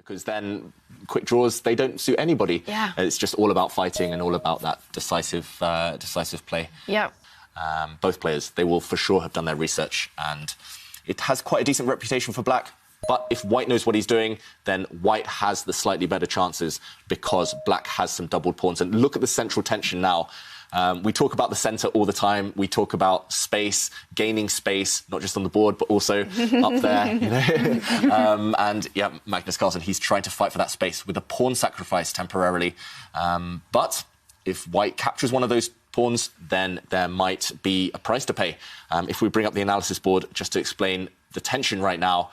because then quick draws, they don't suit anybody. Yeah. It's just all about fighting and all about that decisive play. Yeah. Both players, they will for sure have done their research, and it has quite a decent reputation for black. But if white knows what he's doing, then white has the slightly better chances because black has some doubled pawns. And look at the central tension now. We talk about the centre all the time. We talk about space, gaining space, not just on the board, but also up there. You know? And yeah, Magnus Carlsen, he's trying to fight for that space with a pawn sacrifice temporarily. But if white captures one of those pawns, then there might be a price to pay. If we bring up the analysis board just to explain the tension right now,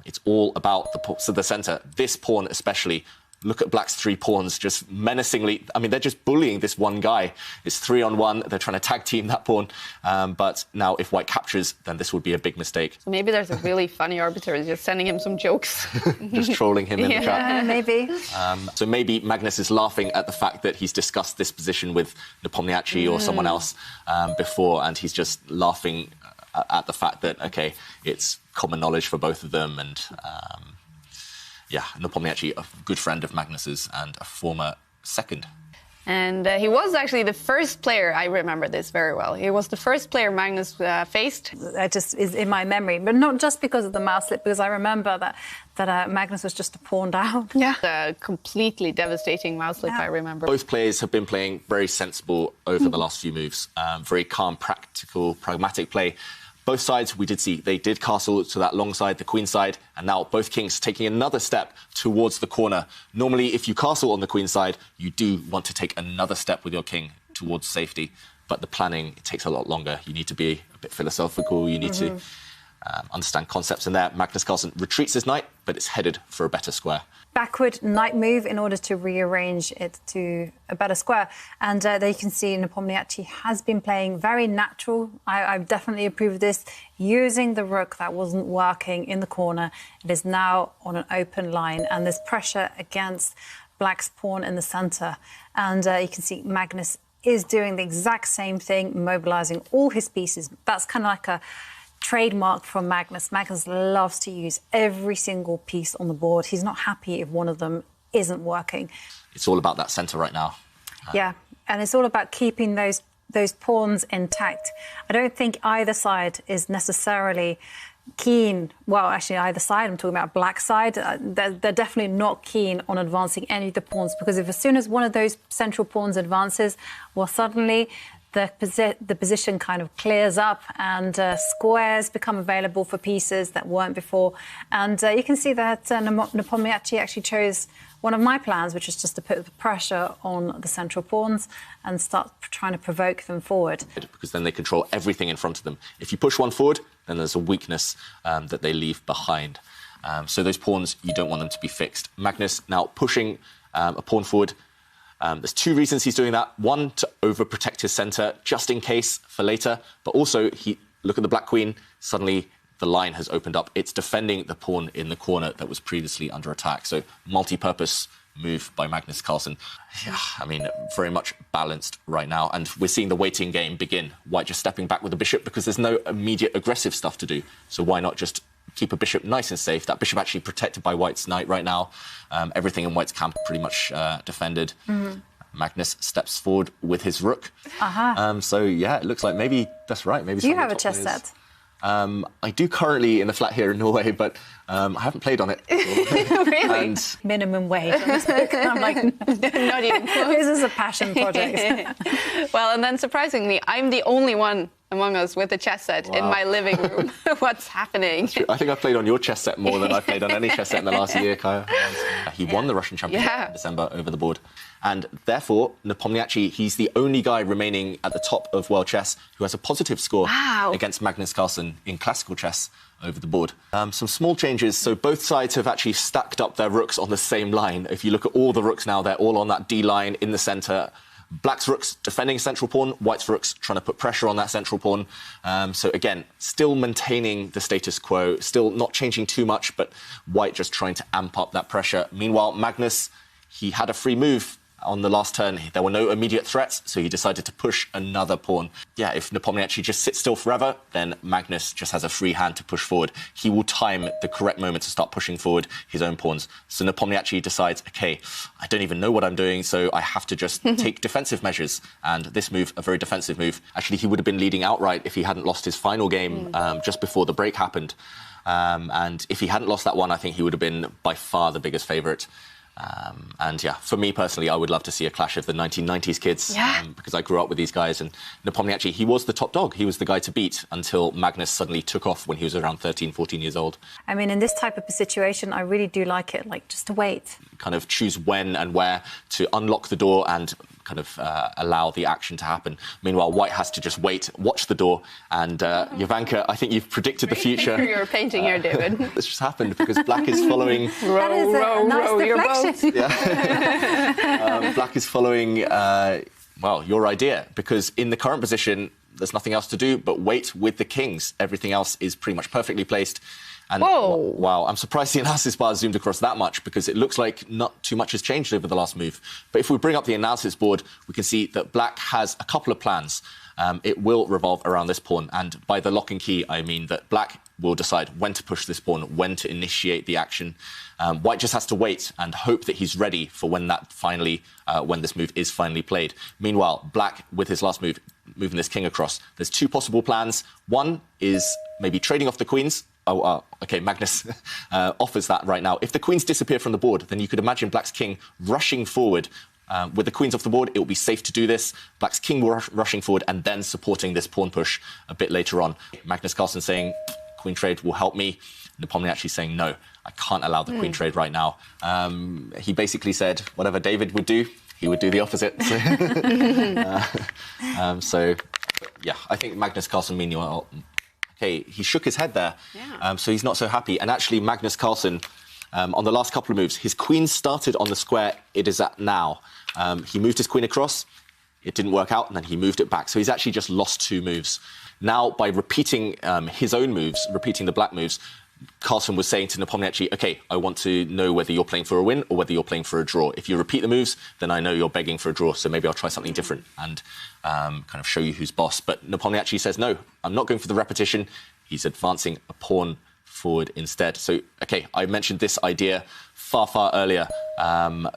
it's all about the centre. This pawn especially. Look at black's 3 pawns just menacingly. I mean, they're just bullying this one guy. It's 3-on-1. They're trying to tag team that pawn. But now if white captures, then this would be a big mistake. So maybe there's a really funny arbiter just sending him some jokes. Just trolling him in the chat. Maybe. So maybe Magnus is laughing at the fact that he's discussed this position with Nepomniachtchi or someone else before, and he's just laughing at the fact that, OK, it's common knowledge for both of them. And yeah, Nepomniachtchi, a good friend of Magnus's and a former second. And he was actually the first player, I remember this very well. He was the first player Magnus faced. That just is in my memory, but not just because of the mouse slip, because I remember that Magnus was just a pawn down. Yeah. A completely devastating mouse slip, I remember. Both players have been playing very sensible over the last few moves. Very calm, practical, pragmatic play. Both sides, we did see, they did castle to that long side, the queen side, and now both kings taking another step towards the corner. Normally, if you castle on the queen side, you do want to take another step with your king towards safety. But the planning, it takes a lot longer. You need to be a bit philosophical. You need to understand concepts in there. Magnus Carlsen retreats his knight, but it's headed for a better square. Backward knight move in order to rearrange it to a better square. And there you can see Nepomniachtchi has been playing very natural. I definitely approve of this. Using the rook that wasn't working in the corner. It is now on an open line, and there's pressure against black's pawn in the centre. And you can see Magnus is doing the exact same thing, mobilising all his pieces. That's kind of like a trademark from Magnus. Magnus loves to use every single piece on the board. He's not happy if one of them isn't working. It's all about that centre right now. Yeah, and it's all about keeping those pawns intact. I don't think either side is necessarily keen. Well, actually, either side, I'm talking about black side, they're definitely not keen on advancing any of the pawns, because if as soon as one of those central pawns advances, well, suddenly the position kind of clears up and squares become available for pieces that weren't before. And you can see that Nepomniachtchi actually chose one of my plans, which is just to put the pressure on the central pawns and start trying to provoke them forward. Because then they control everything in front of them. If you push one forward, then there's a weakness that they leave behind. So those pawns, you don't want them to be fixed. Magnus now pushing a pawn forward. There's 2 reasons he's doing that. One, to overprotect his centre, just in case for later. But also, look at the black queen. Suddenly, the line has opened up. It's defending the pawn in the corner that was previously under attack. So, multi-purpose move by Magnus Carlsen. Yeah, I mean, very much balanced right now. And we're seeing the waiting game begin. White just stepping back with the bishop because there's no immediate aggressive stuff to do. So why not just keep a bishop nice and safe? That bishop actually protected by white's knight right now. Everything in white's camp pretty much defended. Magnus steps forward with his rook. So, yeah, it looks like maybe that's right. Maybe do you have a chess set? I do currently in the flat here in Norway, but I haven't played on it. Really? And minimum wage. I'm like, not even close. This is a passion project. Well, and then surprisingly, I'm the only one among us with a chess set in my living room. What's happening? I think I've played on your chess set more than I've played on any chess set in the last year, Kaya. He won the Russian Championship in December over the board. And therefore, Nepomniachtchi, he's the only guy remaining at the top of world chess who has a positive score against Magnus Carlsen in classical chess over the board. Some small changes. So both sides have actually stacked up their rooks on the same line. If you look at all the rooks now, they're all on that D line in the centre. Black's rook's defending central pawn, white's rook's trying to put pressure on that central pawn. So again, still maintaining the status quo, still not changing too much, but white just trying to amp up that pressure. Meanwhile, Magnus, he had a free move On the last turn, there were no immediate threats, so he decided to push another pawn. Yeah, if Nepomniachtchi just sits still forever, then Magnus just has a free hand to push forward. He will time the correct moment to start pushing forward his own pawns. So Nepomniachtchi decides, OK, I don't even know what I'm doing, so I have to just take defensive measures. And this move, a very defensive move. Actually, he would have been leading outright if he hadn't lost his final game just before the break happened. And if he hadn't lost that one, I think he would have been by far the biggest favourite. And yeah, for me personally, I would love to see a clash of the 1990s kids because I grew up with these guys. And Nepomniachtchi, he was the top dog. He was the guy to beat until Magnus suddenly took off when he was around 13, 14 years old. I mean, in this type of situation, I really do like it, like just to wait. Kind of choose when and where to unlock the door and kind of allow the action to happen. Meanwhile, White has to just wait, watch the door. And Jovanka, I think you've predicted the future. You're painting here, David. This just happened because Black is following... That is a nice deflection. Yeah. Black is following, well, your idea, because in the current position, there's nothing else to do but wait with the kings. Everything else is pretty much perfectly placed. And wow, I'm surprised the analysis bar zoomed across that much because it looks like not too much has changed over the last move. But if we bring up the analysis board, we can see that Black has a couple of plans. It will revolve around this pawn. And by the lock and key, I mean that Black will decide when to push this pawn, when to initiate the action. White just has to wait and hope that he's ready for when that finally, when this move is finally played. Meanwhile, Black, with his last move, moving this king across, there's two possible plans. One is maybe trading off the queens. OK, Magnus offers that right now. If the queens disappear from the board, then you could imagine Black's king rushing forward. With the queens off the board, it will be safe to do this. Black's king rushing forward and then supporting this pawn push a bit later on. Magnus Carlsen saying, queen trade will help me. Nepomniachtchi saying, no, I can't allow the queen trade right now. He basically said whatever David would do, he would do the opposite. So, yeah, I think Magnus Carlsen, meanwhile, OK, he shook his head there. Yeah. So he's not so happy. And actually, Magnus Carlsen, on the last couple of moves, his queen started on the square it is at now. He moved his queen across. It didn't work out, and then he moved it back. So he's actually just lost two moves. Now, by repeating his own moves, repeating the Black moves, Carlsen was saying to Nepomniachtchi, OK, I want to know whether you're playing for a win or whether you're playing for a draw. If you repeat the moves, then I know you're begging for a draw, so maybe I'll try something different and kind of show you who's boss. But Nepomniachtchi says, no, I'm not going for the repetition. He's advancing a pawn forward instead. So, OK, I mentioned this idea far, far earlier,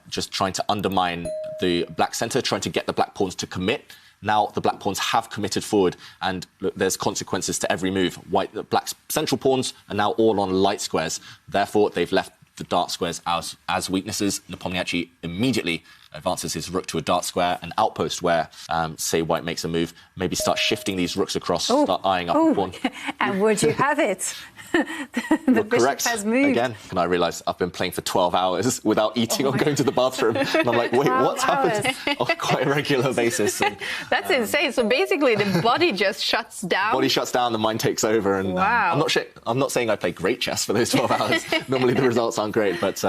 just trying to undermine the Black centre, trying to get the Black pawns to commit. Now the Black pawns have committed forward, and look, there's consequences to every move. Black's central pawns are now all on light squares. Therefore, they've left the dark squares as weaknesses. Nepomniachtchi immediately advances his rook to a dark square, an outpost where, say, White makes a move, maybe start shifting these rooks across, start eyeing up the pawn. And would you have it? The bishop correct. has moved. Again, and I realise I've been playing for 12 hours without eating or going to the bathroom. And I'm like, wait, what's happened? On quite a regular basis. And, that's insane. So basically, the body just shuts down. Body shuts down, the mind takes over. And wow. I'm not saying I play great chess for those 12 hours. Normally the results aren't great, but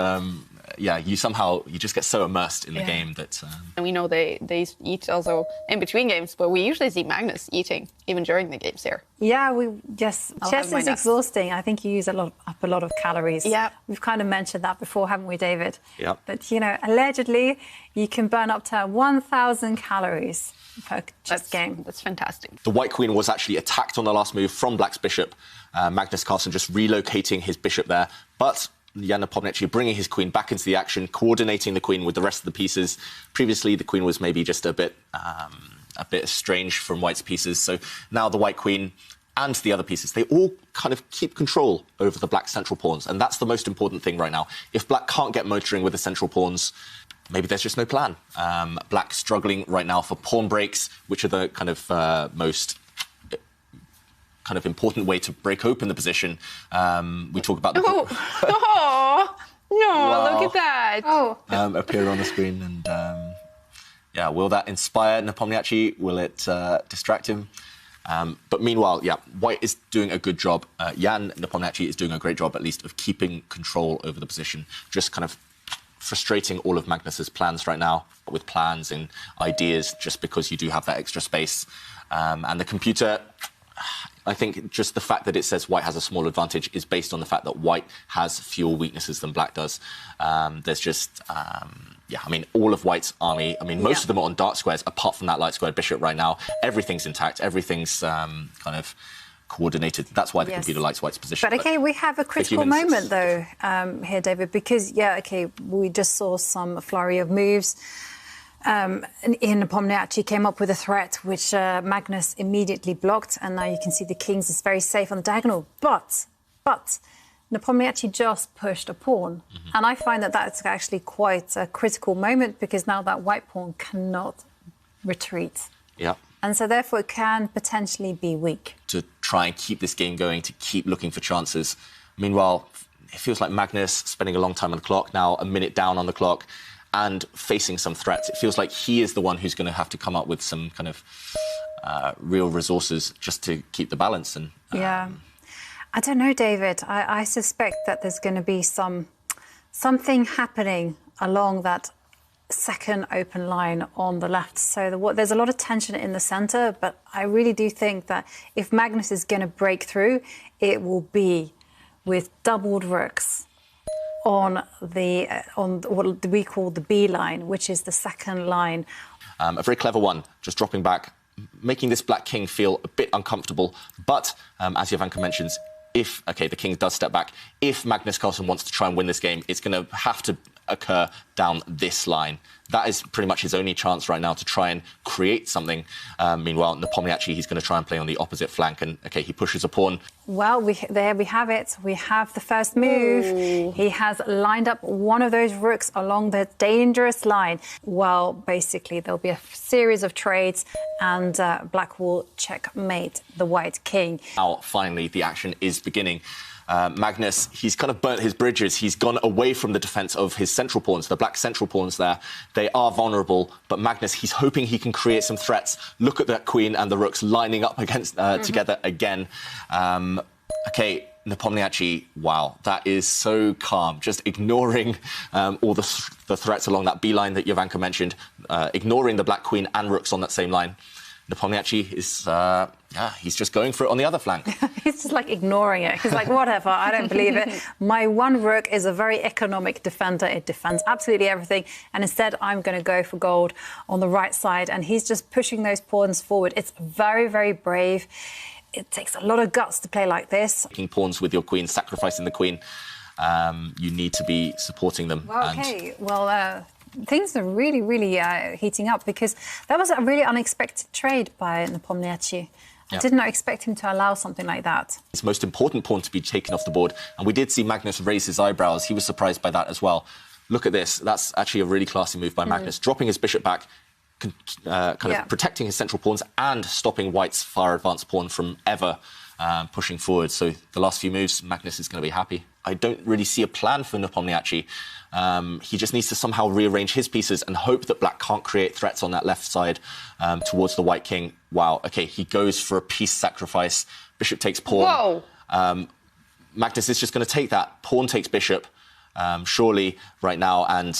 yeah, you just get so immersed in the game that... And we know they eat also in between games, but we usually see Magnus eating even during the games here. Yeah, chess is exhausting. I think you use up a lot of calories. Yeah. We've kind of mentioned that before, haven't we, David? Yeah. But, you know, allegedly, you can burn up to 1,000 calories per chess game. That's fantastic. The White Queen was actually attacked on the last move from Black's bishop. Magnus Carlsen just relocating his bishop there. But Jan Nepomniachtchi bringing his queen back into the action, coordinating the queen with the rest of the pieces. Previously, the queen was maybe just a bit estranged from White's pieces. So now the White Queen and the other pieces, they all kind of keep control over the Black central pawns. And that's the most important thing right now. If Black can't get motoring with the central pawns, maybe there's just no plan. Black struggling right now for pawn breaks, which are the kind of most kind of important way to break open the position. We talk about the... Look at that. Appear on the screen. And yeah, will that inspire Nepomniachtchi? Will it distract him? But meanwhile, yeah, White is doing a good job. Jan Nepomniachtchi is doing a great job, at least, of keeping control over the position, just kind of frustrating all of Magnus's plans right now with plans and ideas just because you do have that extra space. And the computer... I think just the fact that it says White has a small advantage is based on the fact that White has fewer weaknesses than Black does. There's just Yeah, I mean, all of White's army, I mean, most of them are on dark squares, apart from that light squared bishop right now. Everything's intact. Everything's kind of coordinated. That's why the computer likes White's position. But OK, we have a critical moment, though, here, David, because, OK, we just saw some flurry of moves. Nepomniachtchi came up with a threat, which Magnus immediately blocked. And now you can see the kings is very safe on the diagonal. But Nepomniachtchi just pushed a pawn. And I find that that's actually quite a critical moment, because now that white pawn cannot retreat. Yeah. And so therefore it can potentially be weak. To try and keep this game going, to keep looking for chances. Meanwhile, it feels like Magnus spending a long time on the clock, now a minute down on the clock, and facing some threats. It feels like he is the one who's going to have to come up with some kind of real resources just to keep the balance. And yeah. I don't know, David. I suspect that there's going to be something happening along that second open line on the left. So there's a lot of tension in the centre, but I really do think that if Magnus is going to break through, it will be with doubled rooks on what we call the B line, which is the second line. A very clever one, just dropping back, making this black king feel a bit uncomfortable. But as Jovanka mentions, if, OK, the king does step back, if Magnus Carlsen wants to try and win this game, it's going to have to occur down this line. That is pretty much his only chance right now to try and create something. Meanwhile, Nepomniachtchi, he's going to try and play on the opposite flank. And, OK, he pushes a pawn. Well, there we have it. We have the first move. Ooh. He has lined up one of those rooks along the dangerous line. Well, basically, there'll be a series of trades and black will checkmate the white king. Now, finally, the action is beginning. Magnus, he's kind of burnt his bridges. He's gone away from the defence of his central pawns, the black central pawns there. They are vulnerable, but Magnus, he's hoping he can create some threats. Look at that queen and the rooks lining up against together again. OK, Nepomniachtchi, wow, that is so calm. Just ignoring all the threats along that B line that Jovanka mentioned, ignoring the black queen and rooks on that same line. Nepomniachtchi is, he's just going for it on the other flank. He's just like ignoring it. He's like, whatever, I don't believe it. My one rook is a very economic defender. It defends absolutely everything. And instead, I'm going to go for gold on the right side. And he's just pushing those pawns forward. It's very, very brave. It takes a lot of guts to play like this. Taking pawns with your queen, sacrificing the queen. You need to be supporting them. Well, OK, well... things are really, really heating up, because that was a really unexpected trade by Nepomniachtchi. I did not expect him to allow something like that. His most important pawn to be taken off the board. And we did see Magnus raise his eyebrows. He was surprised by that as well. Look at this. That's actually a really classy move by Magnus. Dropping his bishop back, kind of protecting his central pawns and stopping White's far advanced pawn from ever pushing forward. So the last few moves, Magnus is going to be happy. I don't really see a plan for Nepomniachtchi. He just needs to somehow rearrange his pieces and hope that black can't create threats on that left side towards the white king. Wow, OK, he goes for a piece sacrifice. Bishop takes pawn. Whoa. Magnus is just going to take that. Pawn takes bishop, surely, right now, and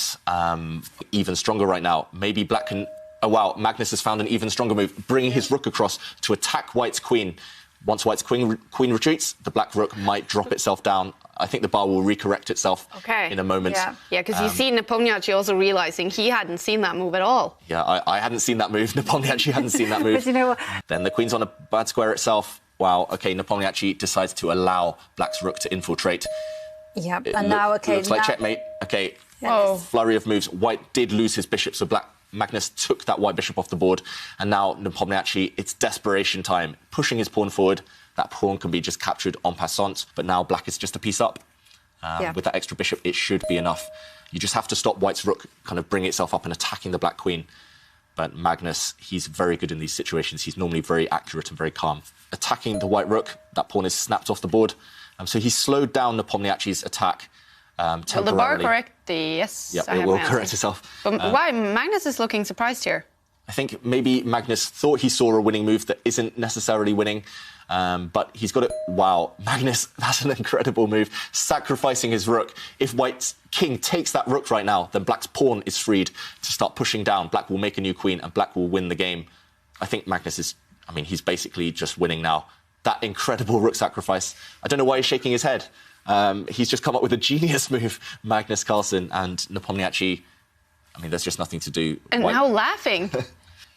even stronger right now. Maybe black can... Oh, wow, Magnus has found an even stronger move, bringing his rook across to attack White's queen. Once White's queen retreats, the black rook might drop itself down. I think the bar will recorrect itself in a moment. Yeah, because you see Nepomniachtchi also realising he hadn't seen that move at all. Yeah, I hadn't seen that move. Nepomniachtchi hadn't seen that move. But you know what? Then the queen's on a bad square itself. Wow, OK, Nepomniachtchi decides to allow black's rook to infiltrate. Yeah, and now, OK... looks like checkmate. OK, flurry of moves. White did lose his bishop, so Magnus took that white bishop off the board, and now Nepomniachtchi, it's desperation time. Pushing his pawn forward, that pawn can be just captured en passant, but now black is just a piece up. With that extra bishop, it should be enough. You just have to stop White's rook kind of bring itself up and attacking the black queen. But Magnus, he's very good in these situations. He's normally very accurate and very calm. Attacking the white rook, that pawn is snapped off the board. So he slowed down Nepomniachtchi's attack. Will the bar correct? Yes. Yeah, it will correct itself. But why? Magnus is looking surprised here. I think maybe Magnus thought he saw a winning move that isn't necessarily winning. But he's got it. Wow, Magnus, that's an incredible move. Sacrificing his rook. If White's king takes that rook right now, then black's pawn is freed to start pushing down. Black will make a new queen and black will win the game. I think Magnus is, I mean, he's basically just winning now. That incredible rook sacrifice. I don't know why he's shaking his head. He's just come up with a genius move, Magnus Carlsen, and Nepomniachtchi. I mean, there's just nothing to do. And now laughing.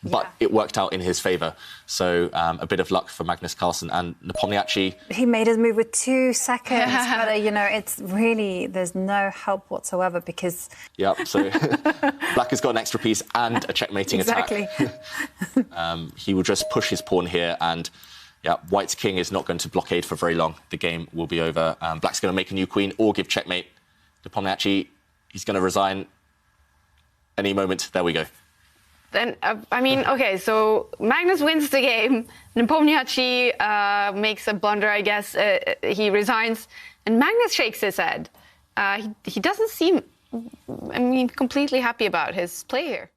But it worked out in his favour. So a bit of luck for Magnus Carlsen and Nepomniachtchi. He made his move with 2 seconds, but it's really, there's no help whatsoever because... Yep, so Black has got an extra piece and a checkmating attack. He will just push his pawn here and, White's king is not going to blockade for very long. The game will be over. Black's going to make a new queen or give checkmate. Nepomniachtchi, he's going to resign any moment. There we go. Then, OK, so Magnus wins the game. Nepomniachtchi makes a blunder, I guess. He resigns. And Magnus shakes his head. He doesn't seem, completely happy about his play here.